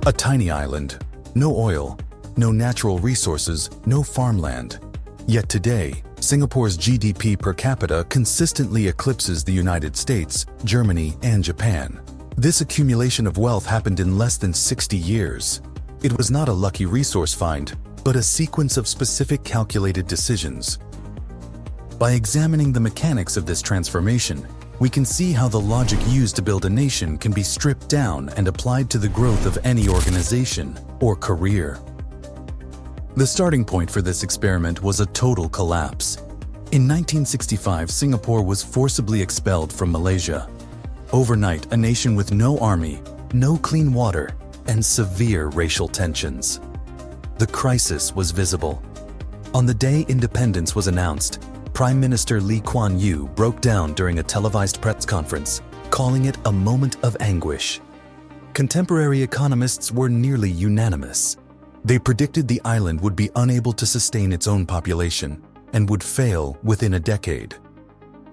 A tiny island, no oil, no natural resources, no farmland. Yet today, Singapore's GDP per capita consistently eclipses the United States, Germany, and Japan. This accumulation of wealth happened in less than 60 years. It was not a lucky resource find, but a sequence of specific calculated decisions. By examining the mechanics of this transformation, we can see how the logic used to build a nation can be stripped down and applied to the growth of any organization or career. The starting point for this experiment was a total collapse. In 1965, Singapore was forcibly expelled from Malaysia. Overnight, a nation with no army, no clean water, and severe racial tensions. The crisis was visible. On the day independence was announced, Prime Minister Lee Kuan Yew broke down during a televised press conference, calling it a moment of anguish. Contemporary economists were nearly unanimous. They predicted the island would be unable to sustain its own population and would fail within a decade.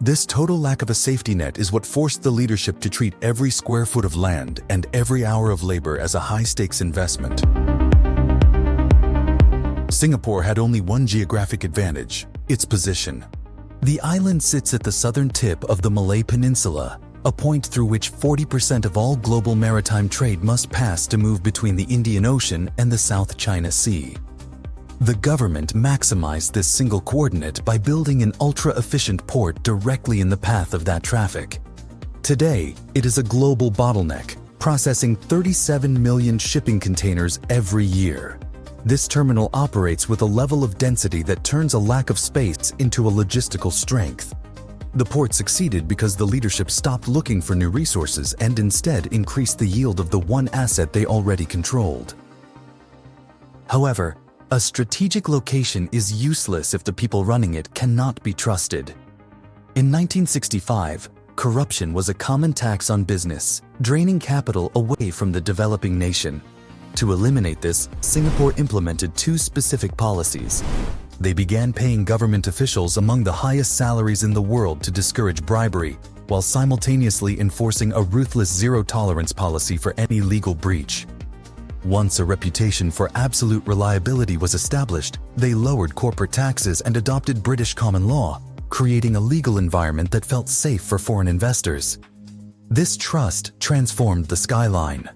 This total lack of a safety net is what forced the leadership to treat every square foot of land and every hour of labor as a high-stakes investment. Singapore had only one geographic advantage: its position. The island sits at the southern tip of the Malay Peninsula, a point through which 40% of all global maritime trade must pass to move between the Indian Ocean and the South China Sea. The government maximized this single coordinate by building an ultra-efficient port directly in the path of that traffic. Today, it is a global bottleneck, processing 37 million shipping containers every year. This terminal operates with a level of density that turns a lack of space into a logistical strength. The port succeeded because the leadership stopped looking for new resources and instead increased the yield of the one asset they already controlled. However, a strategic location is useless if the people running it cannot be trusted. In 1965, corruption was a common tax on business, draining capital away from the developing nation. To eliminate this, Singapore implemented two specific policies. They began paying government officials among the highest salaries in the world to discourage bribery, while simultaneously enforcing a ruthless zero-tolerance policy for any legal breach. Once a reputation for absolute reliability was established, they lowered corporate taxes and adopted British common law, creating a legal environment that felt safe for foreign investors. This trust transformed the skyline.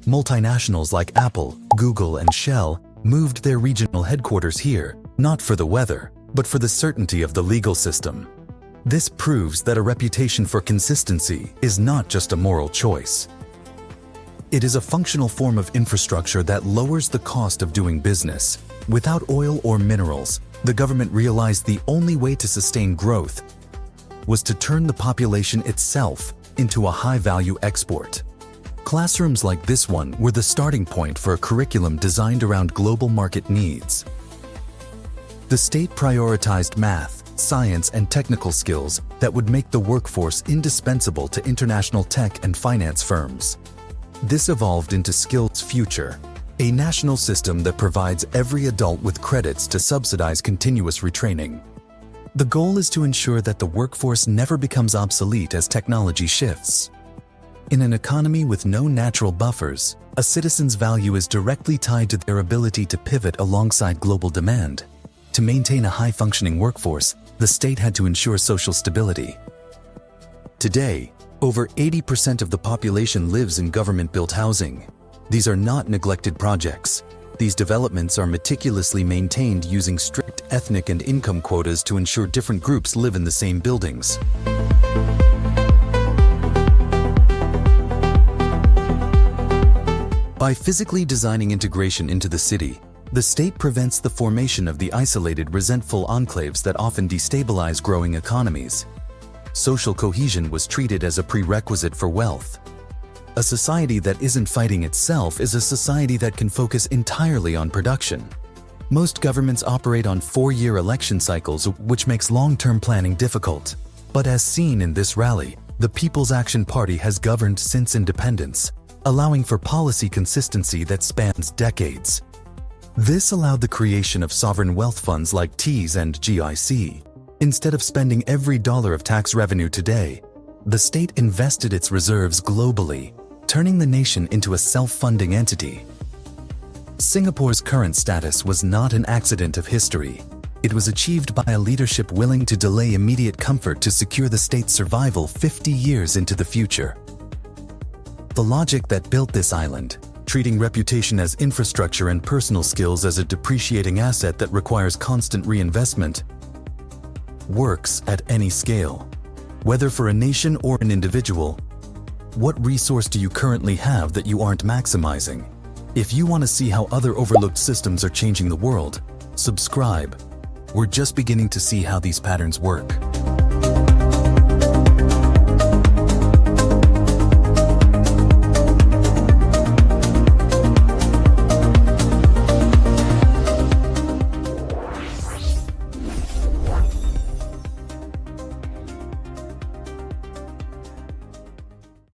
Multinationals like Apple, Google, and Shell moved their regional headquarters here, not for the weather, but for the certainty of the legal system. This proves that a reputation for consistency is not just a moral choice. It is a functional form of infrastructure that lowers the cost of doing business. Without oil or minerals, the government realized the only way to sustain growth was to turn the population itself into a high-value export. Classrooms like this one were the starting point for a curriculum designed around global market needs. The state prioritized math, science, and technical skills that would make the workforce indispensable to international tech and finance firms. This evolved into Skills Future, a national system that provides every adult with credits to subsidize continuous retraining. The goal is to ensure that the workforce never becomes obsolete as technology shifts. In an economy with no natural buffers, a citizen's value is directly tied to their ability to pivot alongside global demand. To maintain a high-functioning workforce, the state had to ensure social stability. Today, over 80% of the population lives in government-built housing. These are not neglected projects. These developments are meticulously maintained using strict ethnic and income quotas to ensure different groups live in the same buildings. By physically designing integration into the city, the state prevents the formation of the isolated, resentful enclaves that often destabilize growing economies. Social cohesion was treated as a prerequisite for wealth. A society that isn't fighting itself is a society that can focus entirely on production. Most governments operate on 4-year election cycles, which makes long-term planning difficult. But as seen in this rally, the People's Action Party has governed since independence, allowing for policy consistency that spans decades. This allowed the creation of sovereign wealth funds like TEAS and GIC. Instead of spending every dollar of tax revenue today, the state invested its reserves globally, turning the nation into a self-funding entity. Singapore's current status was not an accident of history. It was achieved by a leadership willing to delay immediate comfort to secure the state's survival 50 years into the future. The logic that built this island, treating reputation as infrastructure and personal skills as a depreciating asset that requires constant reinvestment, works at any scale. Whether for a nation or an individual, what resource do you currently have that you aren't maximizing? If you want to see how other overlooked systems are changing the world, subscribe. We're just beginning to see how these patterns work.